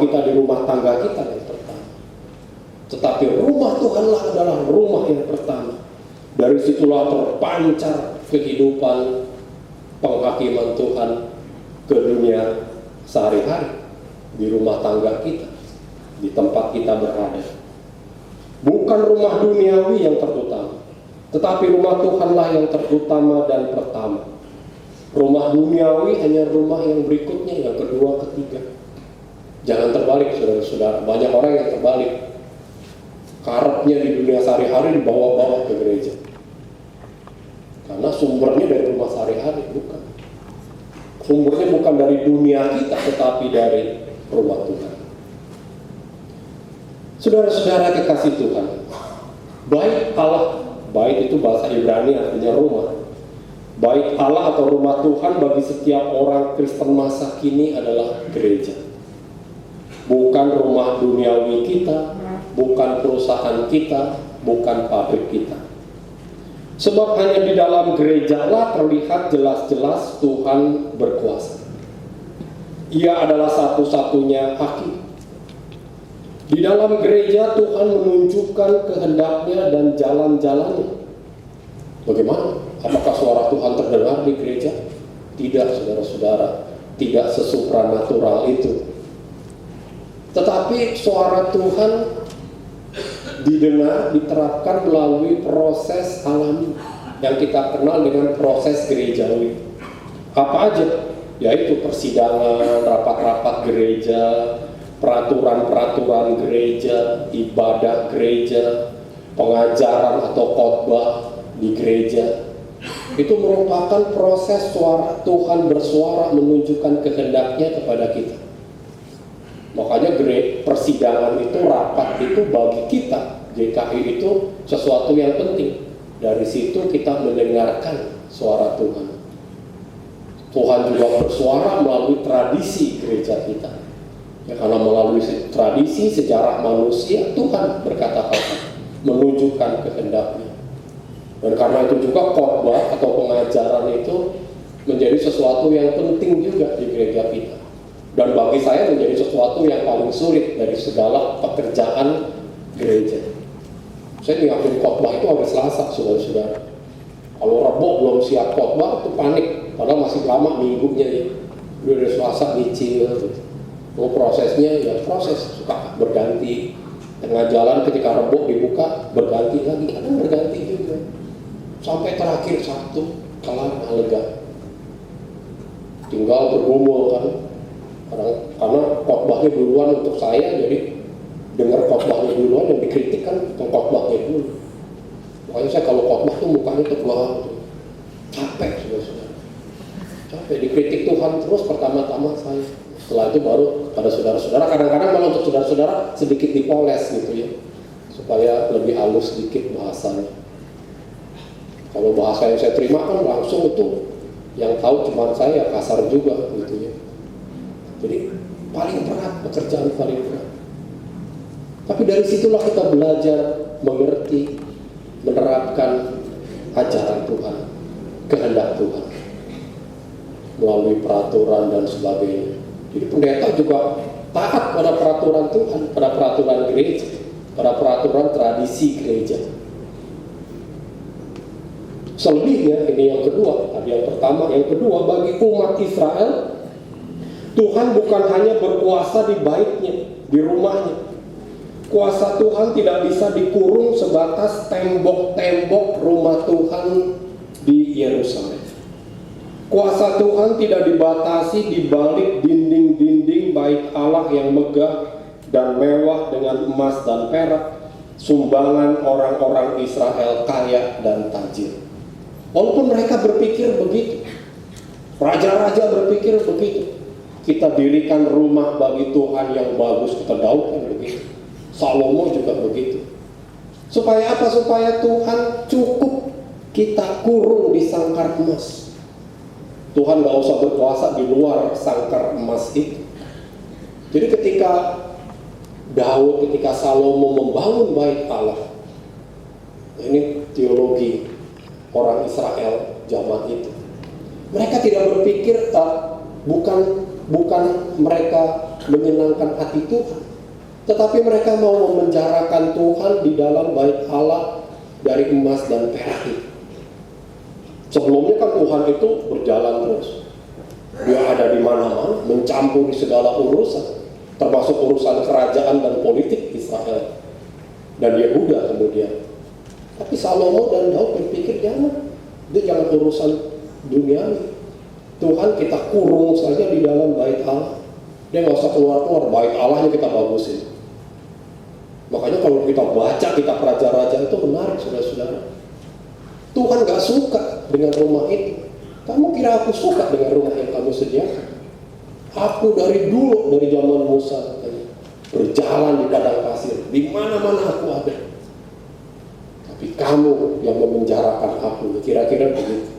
kita, di rumah tangga kita yang pertama. Tetapi rumah Tuhanlah adalah rumah yang pertama. Dari situlah terpancar kehidupan penghakiman Tuhan ke dunia sehari-hari, di rumah tangga kita, di tempat kita berada. Bukan rumah duniawi yang terutama, tetapi rumah Tuhanlah yang terutama dan pertama. Rumah duniawi hanya rumah yang berikutnya, yang kedua, ketiga. Jangan terbalik, saudara-saudara. Banyak orang yang terbalik. Karepnya di dunia sehari-hari dibawa-bawa ke gereja. Karena sumbernya dari rumah sehari-hari, bukan. Sumbernya bukan dari dunia kita, tetapi dari rumah Tuhan. Saudara-saudara kekasih Tuhan, bait Allah, bait itu bahasa Ibrani artinya rumah. Bait Allah atau rumah Tuhan bagi setiap orang Kristen masa kini adalah gereja. Bukan rumah duniawi kita, bukan perusahaan kita, bukan pabrik kita. Sebab hanya di dalam gerejalah terlihat jelas-jelas Tuhan berkuasa. Ia adalah satu-satunya hakim. Di dalam gereja Tuhan menunjukkan kehendaknya dan jalan-jalannya. Bagaimana? Apakah suara Tuhan terdengar di gereja? Tidak, saudara-saudara. Tidak sesupranatural itu. Tetapi suara Tuhan didengar, diterapkan melalui proses alami yang kita kenal dengan proses gerejawi. Apa aja? Yaitu persidangan, rapat-rapat gereja, peraturan-peraturan gereja, ibadah gereja, pengajaran atau khotbah di gereja. Itu merupakan proses suara Tuhan bersuara menunjukkan kehendaknya kepada kita. Makanya persidangan itu, rapat itu bagi kita, GKI itu sesuatu yang penting. Dari situ kita mendengarkan suara Tuhan. Tuhan juga bersuara melalui tradisi gereja kita. Ya, karena melalui tradisi sejarah manusia, Tuhan berkata-kata, menunjukkan kehendaknya. Dan karena itu juga khotbah atau pengajaran itu menjadi sesuatu yang penting juga di gereja kita. Dan bagi saya menjadi sesuatu yang paling sulit dari segala pekerjaan gereja. Saya nyiapin khotbah itu hari Selasa, saudara-saudara. Kalau Rabu belum siap khotbah itu panik, padahal masih lama minggunya ya. Udah dari Selasa nyicil gitu. Prosesnya ya proses, suka berganti. Tengah jalan ketika Rabu dibuka berganti lagi, kadang berganti juga. Sampai terakhir Sabtu kelar lega. Tinggal bergumul kan. Karena khotbahnya duluan untuk saya, jadi dengar khotbahnya duluan, yang dikritik kan khotbahnya dulu. Makanya saya kalau khotbah tuh mukanya terbang, capek saudara-saudara. Capek dikritik Tuhan terus pertama-tama saya. Setelah itu baru pada saudara-saudara. Kadang-kadang malah untuk saudara-saudara sedikit dipoles gitu ya, supaya lebih halus sedikit bahasanya. Kalau bahasa yang saya terima kan langsung itu, yang tahu cuma saya, kasar juga gitu ya. Jadi paling berat, pekerjaan paling berat. Tapi dari situlah kita belajar mengerti, menerapkan ajaran Tuhan, kehendak Tuhan melalui peraturan dan sebagainya. Jadi pendeta juga taat pada peraturan Tuhan, pada peraturan gereja, pada peraturan tradisi gereja. Selebihnya, ini yang kedua, tadi yang pertama, yang kedua, bagi umat Israel, Tuhan bukan hanya berkuasa di baitnya, di rumahnya. Kuasa Tuhan tidak bisa dikurung sebatas tembok-tembok rumah Tuhan di Yerusalem. Kuasa Tuhan tidak dibatasi di balik dinding-dinding bait Allah yang megah dan mewah dengan emas dan perak, sumbangan orang-orang Israel kaya dan tajir. Walaupun mereka berpikir begitu, raja-raja berpikir begitu, kita dirikan rumah bagi Tuhan yang bagus, kita Daud kan begitu, Salomo juga begitu. Supaya apa? Supaya Tuhan cukup kita kurung di sangkar emas. Tuhan gak usah berkuasa di luar sangkar emas itu. Jadi ketika Daud, ketika Salomo membangun bait Allah, ini teologi orang Israel zaman itu, mereka tidak berpikir bukan mereka menyenangkan hati Tuhan. Tetapi mereka mau memenjarakan Tuhan di dalam bait Allah dari emas dan perak itu. Sebelumnya kan Tuhan itu berjalan terus. Dia ada di mana-mana, mencampuri segala urusan, termasuk urusan kerajaan dan politik Israel dan Yehuda kemudian. Tapi Salomo dan Daud berpikir jangan urusan duniawi. Tuhan kita kurung saja di dalam bait Allah. Dia nggak usah keluar-keluar, bait Allahnya kita bagusin. Makanya kalau kita baca kitab raja-raja itu menarik, saudara-saudara. Tuhan nggak suka dengan rumah itu. Kamu kira aku suka dengan rumah yang kamu sediakan? Aku dari dulu, dari zaman Musa katanya, berjalan di padang pasir, di mana-mana aku ada. Tapi kamu yang memenjarakan aku, kira-kira begitu.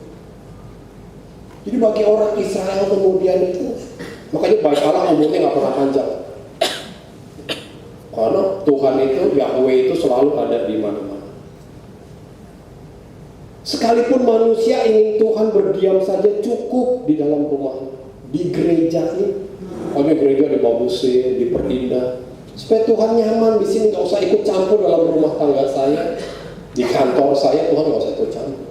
Jadi bagi orang Israel kemudian itu, makanya bait Allah umumnya nggak pernah panjang. Karena Tuhan itu, Yahweh itu selalu ada di mana-mana. Sekalipun manusia ingin Tuhan berdiam saja cukup di dalam rumahnya, di gerejanya. Pokoknya gereja dibagusin, diperindah, supaya Tuhan nyaman di sini, nggak usah ikut campur dalam rumah tangga saya, di kantor saya Tuhan nggak usah ikut campur.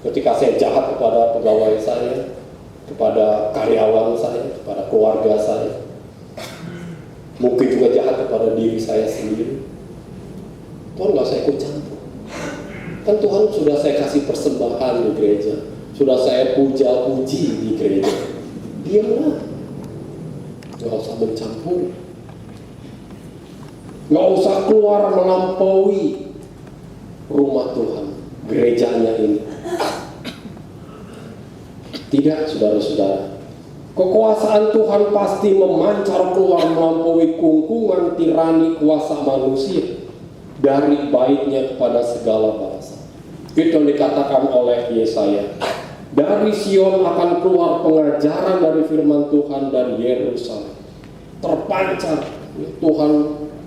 Ketika saya jahat kepada pegawai saya, kepada karyawan saya, kepada keluarga saya, mungkin juga jahat kepada diri saya sendiri, Tuhan nggak usah ikut campur. Kan Tuhan sudah saya kasih persembahan di gereja, sudah saya puja-puji di gereja. Diamlah, nggak usah mencampur, nggak usah keluar melampaui rumah Tuhan, gerejanya ini. Tidak, saudara-saudara. Kekuasaan Tuhan pasti memancar keluar melampaui kungkungan tirani kuasa manusia dari baitnya kepada segala bangsa. Itu yang dikatakan oleh Yesaya. Dari Sion akan keluar pengajaran dari firman Tuhan dan Yerusalem. Terpancar Tuhan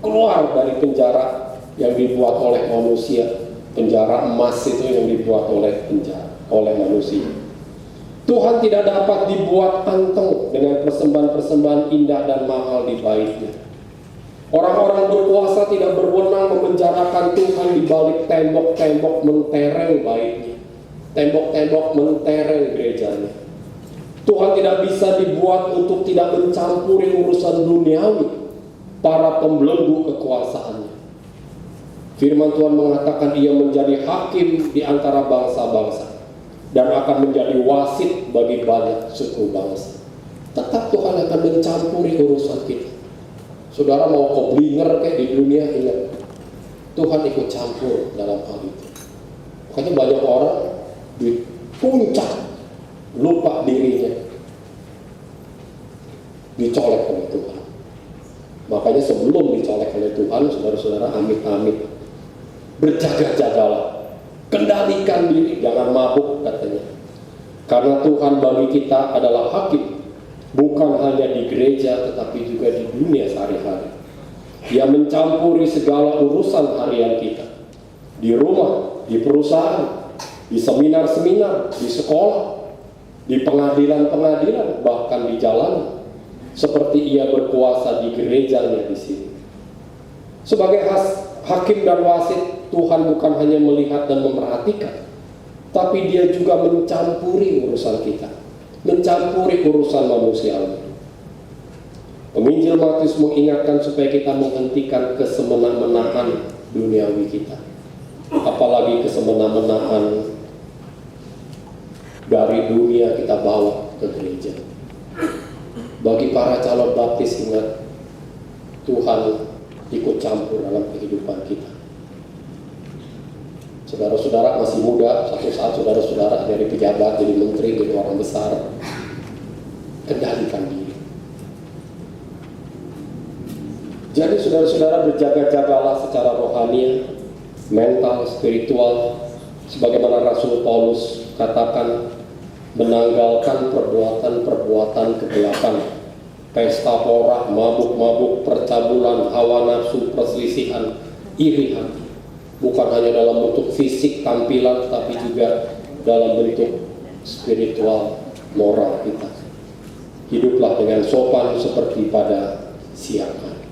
keluar dari penjara yang dibuat oleh manusia. Penjara emas itu yang dibuat oleh manusia. Tuhan tidak dapat dibuat anteng dengan persembahan-persembahan indah dan mahal di baitnya. Orang-orang berkuasa tidak berwenang memenjarakan Tuhan di balik tembok-tembok mentereng baitnya, tembok-tembok mentereng gerejanya. Tuhan tidak bisa dibuat untuk tidak mencampuri urusan duniawi para pembelenggu kekuasaannya. Firman Tuhan mengatakan ia menjadi hakim di antara bangsa-bangsa dan akan menjadi wasit bagi banyak suku bangsa. Tetap Tuhan akan mencampuri urusan kita. Saudara mau koblinger kayak di dunia, ingat Tuhan ikut campur dalam hal itu. Makanya banyak orang di puncak lupa dirinya, dicolek oleh Tuhan. Makanya sebelum dicolek oleh Tuhan, saudara-saudara, amit-amit, berjaga-jagalah, kendalikan diri, jangan mabuk katanya. Karena Tuhan bagi kita adalah hakim, bukan hanya di gereja tetapi juga di dunia sehari-hari. Dia mencampuri segala urusan harian kita, di rumah, di perusahaan, di seminar-seminar, di sekolah, di pengadilan-pengadilan, bahkan di jalan, seperti ia berkuasa di gerejanya di sini. Sebagai hakim dan wasit, Tuhan bukan hanya melihat dan memperhatikan, tapi dia juga mencampuri urusan kita, mencampuri urusan manusia. Penginjil Matius mengingatkan supaya kita menghentikan kesemena-menahan duniawi kita, apalagi kesemena-menahan dari dunia kita bawa ke gereja. Bagi para calon baptis, ingat, Tuhan ikut campur dalam kehidupan kita. Saudara-saudara masih muda, satu saat saudara-saudara dari pejabat, jadi menteri, jadi orang besar, kendalikan diri. Jadi saudara-saudara berjaga-jagalah secara rohani, mental, spiritual, sebagaimana Rasul Paulus katakan, menanggalkan perbuatan-perbuatan kegelapan, pesta pora, mabuk-mabuk, percabulan, hawa nafsu, perselisihan, iri hati. Bukan hanya dalam bentuk fisik, tampilan, tapi juga dalam bentuk spiritual, moral kita. hiduplah dengan sopan seperti pada siang hari.